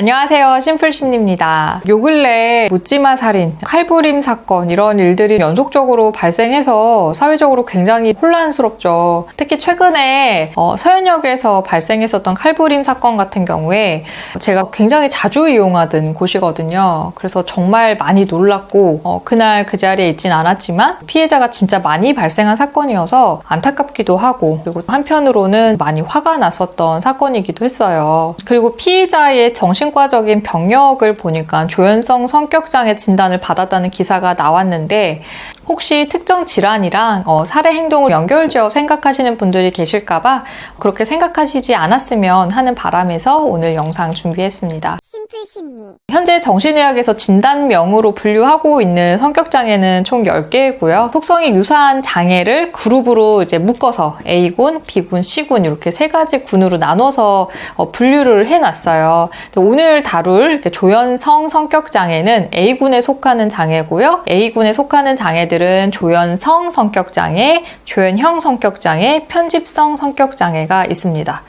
안녕하세요. 심플심리입니다. 요 근래 묻지마 살인, 칼부림 사건 이런 일들이 연속적으로 발생해서 사회적으로 굉장히 혼란스럽죠. 특히 최근에 서현역에서 발생했었던 칼부림 사건 같은 경우에 제가 굉장히 자주 이용하던 곳이거든요. 그래서 정말 많이 놀랐고 그날 그 자리에 있진 않았지만 피해자가 진짜 많이 발생한 사건이어서 안타깝기도 하고, 그리고 한편으로는 많이 화가 났었던 사건이기도 했어요. 그리고 피해자의 정신과적인 병력을 보니까 조현성 성격장애 진단을 받았다는 기사가 나왔는데, 혹시 특정 질환이랑 살해 행동을 연결지어 생각하시는 분들이 계실까봐 그렇게 생각하시지 않았으면 하는 바람에서 오늘 영상 준비했습니다. 심플심리. 현재 정신의학에서 진단명으로 분류하고 있는 성격장애는 총 10개고요. 속성이 유사한 장애를 그룹으로 이제 묶어서 A군, B군, C군 이렇게 세 가지 군으로 나눠서 분류를 해놨어요. 오늘 다룰 조현성 성격장애는 A군에 속하는 장애고요. A군에 속하는 장애들은 조현성 성격장애, 조현형 성격장애, 편집성 성격장애가 있습니다.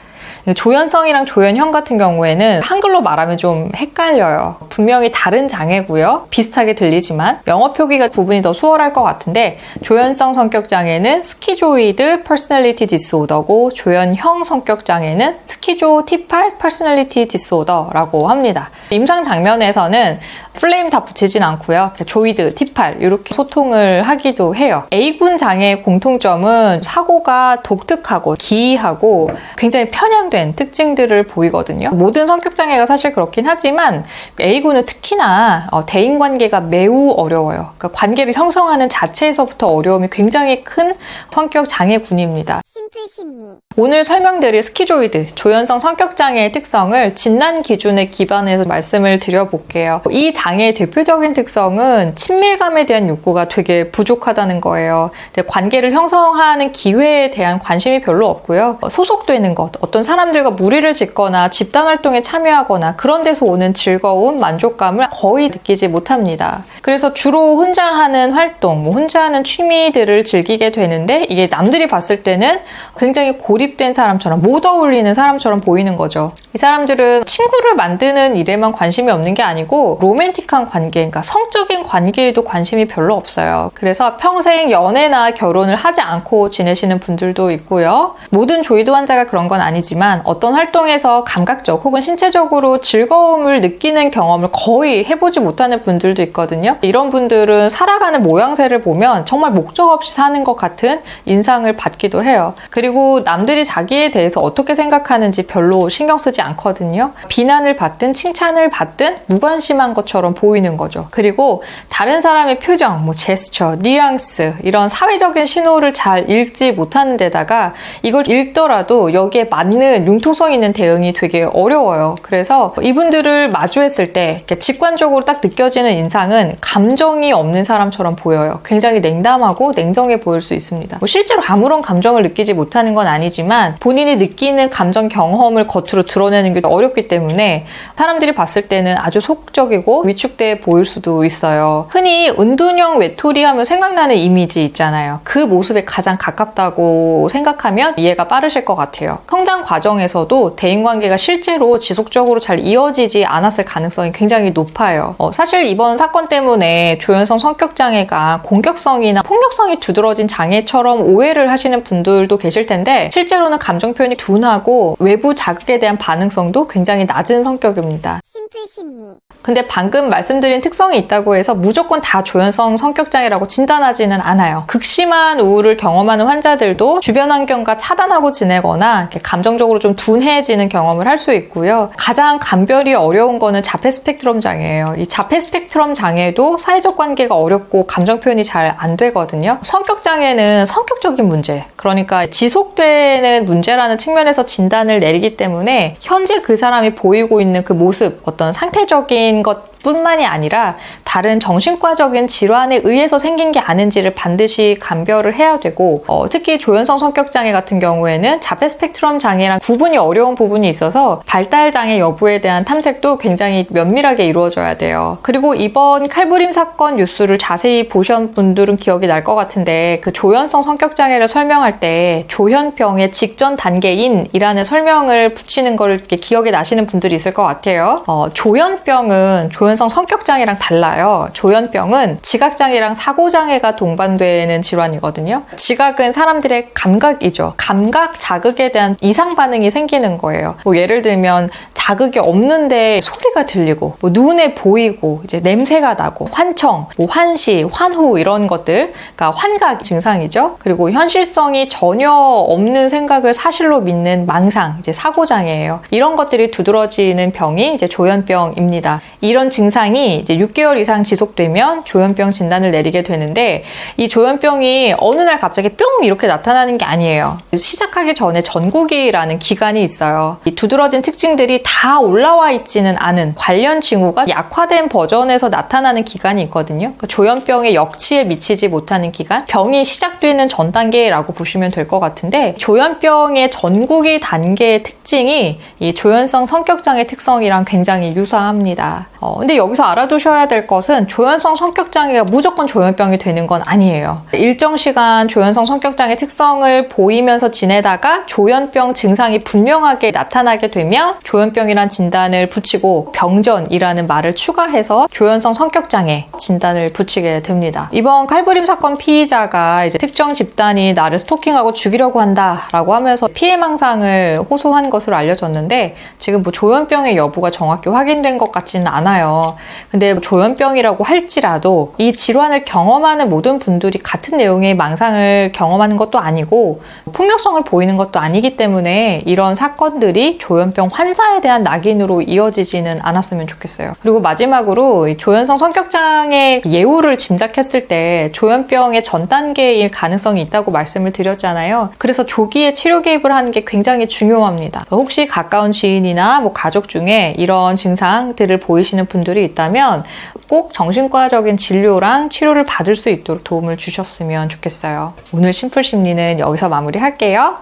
조현성이랑 조현형 같은 경우에는 한글로 말하면 좀 헷갈려요. 분명히 다른 장애고요. 비슷하게 들리지만 영어 표기가 구분이 더 수월할 것 같은데, 조현성 성격장애는 스키조이드 퍼스널리티 디스오더고 조현형 성격장애는 스키조티팔 퍼스널리티 디스오더라고 합니다. 임상 장면에서는 플레임 다 붙이진 않고요. 조이드, 티팔 이렇게 소통을 하기도 해요. A군 장애의 공통점은 사고가 독특하고 기이하고 굉장히 편향된 특징들을 보이거든요. 모든 성격장애가 사실 그렇긴 하지만 A군은 특히나 대인관계가 매우 어려워요. 그러니까 관계를 형성하는 자체에서부터 어려움이 굉장히 큰 성격장애군입니다. 심플심리. 오늘 설명드릴 스키조이드, 조현성 성격장애의 특성을 진단 기준에 기반해서 말씀을 드려볼게요. 이 장애의 대표적인 특성은 친밀감에 대한 욕구가 되게 부족하다는 거예요. 관계를 형성하는 기회에 대한 관심이 별로 없고요. 소속되는 것, 어떤 사람들과 무리를 짓거나 집단활동에 참여하거나 그런 데서 오는 즐거움, 만족감을 거의 느끼지 못합니다. 그래서 주로 혼자 하는 활동, 혼자 하는 취미들을 즐기게 되는데, 이게 남들이 봤을 때는 굉장히 고립된 사람처럼, 못 어울리는 사람처럼 보이는 거죠. 이 사람들은 친구를 만드는 일에만 관심이 없는 게 아니고 로맨틱한 관계, 그러니까 성적인 관계에도 관심이 별로 없어요. 그래서 평생 연애나 결혼을 하지 않고 지내시는 분들도 있고요. 모든 조이드 환자가 그런 건 아니지만 어떤 활동에서 감각적 혹은 신체적으로 즐거움을 느끼는 경험을 거의 해보지 못하는 분들도 있거든요. 이런 분들은 살아가는 모양새를 보면 정말 목적 없이 사는 것 같은 인상을 받기도 해요. 그리고 남들이 자기에 대해서 어떻게 생각하는지 별로 신경 쓰지 않거든요. 비난을 받든 칭찬을 받든 무관심한 것처럼 보이는 거죠. 그리고 다른 사람의 표정, 제스처, 뉘앙스 이런 사회적인 신호를 잘 읽지 못하는 데다가 이걸 읽더라도 여기에 맞는 융통성 있는 대응이 되게 어려워요. 그래서 이분들을 마주했을 때 직관적으로 딱 느껴지는 인상은 감정이 없는 사람처럼 보여요. 굉장히 냉담하고 냉정해 보일 수 있습니다. 실제로 아무런 감정을 느끼지 못하는 건 아니지만 본인이 느끼는 감정 경험을 겉으로 드러내는 게 어렵기 때문에 사람들이 봤을 때는 아주 소극적이고 위축돼 보일 수도 있어요. 흔히 은둔형 외톨이 하면 생각나는 이미지 있잖아요. 그 모습에 가장 가깝다고 생각하면 이해가 빠르실 것 같아요. 성장 과정에서도 대인관계가 실제로 지속적으로 잘 이어지지 않았을 가능성이 굉장히 높아요. 사실 이번 사건 때문에 조현성 성격장애가 공격성이나 폭력성이 두드러진 장애처럼 오해를 하시는 분들도 계실 텐데, 실제로는 감정 표현이 둔하고 외부 자극에 대한 반응성도 굉장히 낮은 성격입니다. 심플심리. 근데 방금 말씀드린 특성이 있다고 해서 무조건 다 조현성 성격장애라고 진단하지는 않아요. 극심한 우울을 경험하는 환자들도 주변 환경과 차단하고 지내거나 이렇게 감정적으로 좀 둔해지는 경험을 할 수 있고요. 가장 감별이 어려운 거는 자폐 스펙트럼 장애예요. 이 자폐 스펙트럼 장애도 사회적 관계가 어렵고 감정 표현이 잘 안 되거든요. 성격장애는 성격적인 문제, 그러니까 지속되는 문제라는 측면에서 진단을 내리기 때문에 현재 그 사람이 보이고 있는 그 모습, 어떤 상태적인 것 뿐만이 아니라 다른 정신과적인 질환에 의해서 생긴 게 아닌지를 반드시 감별을 해야 되고 특히 조현성 성격장애 같은 경우에는 자폐 스펙트럼 장애랑 구분이 어려운 부분이 있어서 발달 장애 여부에 대한 탐색도 굉장히 면밀하게 이루어져야 돼요. 그리고 이번 칼부림 사건 뉴스를 자세히 보신 분들은 기억이 날 것 같은데 그 조현성 성격장애를 설명할 때 조현병의 직전 단계인이라는 설명을 붙이는 걸 이렇게 기억이 나시는 분들이 있을 것 같아요. 조현병은 조현성 성격장애랑 달라요. 조현병은 지각장애랑 사고장애가 동반되는 질환이거든요. 지각은 사람들의 감각이죠. 감각 자극에 대한 이상 반응이 생기는 거예요. 뭐 예를 들면 자극이 없는데 소리가 들리고 눈에 보이고 이제 냄새가 나고 환청, 환시, 환후 이런 것들, 그러니까 환각 증상이죠. 그리고 현실성이 전혀 없는 생각을 사실로 믿는 망상, 이제 사고장애예요. 이런 것들이 두드러지는 병이 이제 조현병입니다. 이런 증상이 이제 6개월 이상 지속되면 조현병 진단을 내리게 되는데 이 조현병이 어느 날 갑자기 뿅 이렇게 나타나는 게 아니에요. 시작하기 전에 전구기라는 기간이 있어요. 이 두드러진 특징들이 다 올라와 있지는 않은 관련 징후가 약화된 버전에서 나타나는 기간이 있거든요. 그러니까 조현병의 역치에 미치지 못하는 기간, 병이 시작되는 전 단계라고 보시면 될 것 같은데 조현병의 전구기 단계의 특징이 이 조현성 성격장애 특성이랑 굉장히 유사합니다. 근데 여기서 알아두셔야 될 것은 조현성 성격장애가 무조건 조현병이 되는 건 아니에요. 일정 시간 조현성 성격장애 특성을 보이면서 지내다가 조현병 증상이 분명하게 나타나게 되면 조현병이란 진단을 붙이고 병전이라는 말을 추가해서 조현성 성격장애 진단을 붙이게 됩니다. 이번 칼부림 사건 피의자가 이제 특정 집단이 나를 스토킹하고 죽이려고 한다라고 하면서 피해망상을 호소한 것으로 알려졌는데 지금 뭐 조현병의 여부가 정확히 확인된 것 같지는 않아요. 근데 조현병이라고 할지라도 이 질환을 경험하는 모든 분들이 같은 내용의 망상을 경험하는 것도 아니고 폭력성을 보이는 것도 아니기 때문에 이런 사건들이 조현병 환자에 대한 낙인으로 이어지지는 않았으면 좋겠어요. 그리고 마지막으로 이 조현성 성격장애 예후를 짐작했을 때 조현병의 전 단계일 가능성이 있다고 말씀을 드렸잖아요. 그래서 조기에 치료 개입을 하는 게 굉장히 중요합니다. 혹시 가까운 지인이나 뭐 가족 중에 이런 증상들을 보이시는 분들이 있다면 꼭 정신과적인 진료랑 치료를 받을 수 있도록 도움을 주셨으면 좋겠어요. 오늘 심플심리는 여기서 마무리할게요.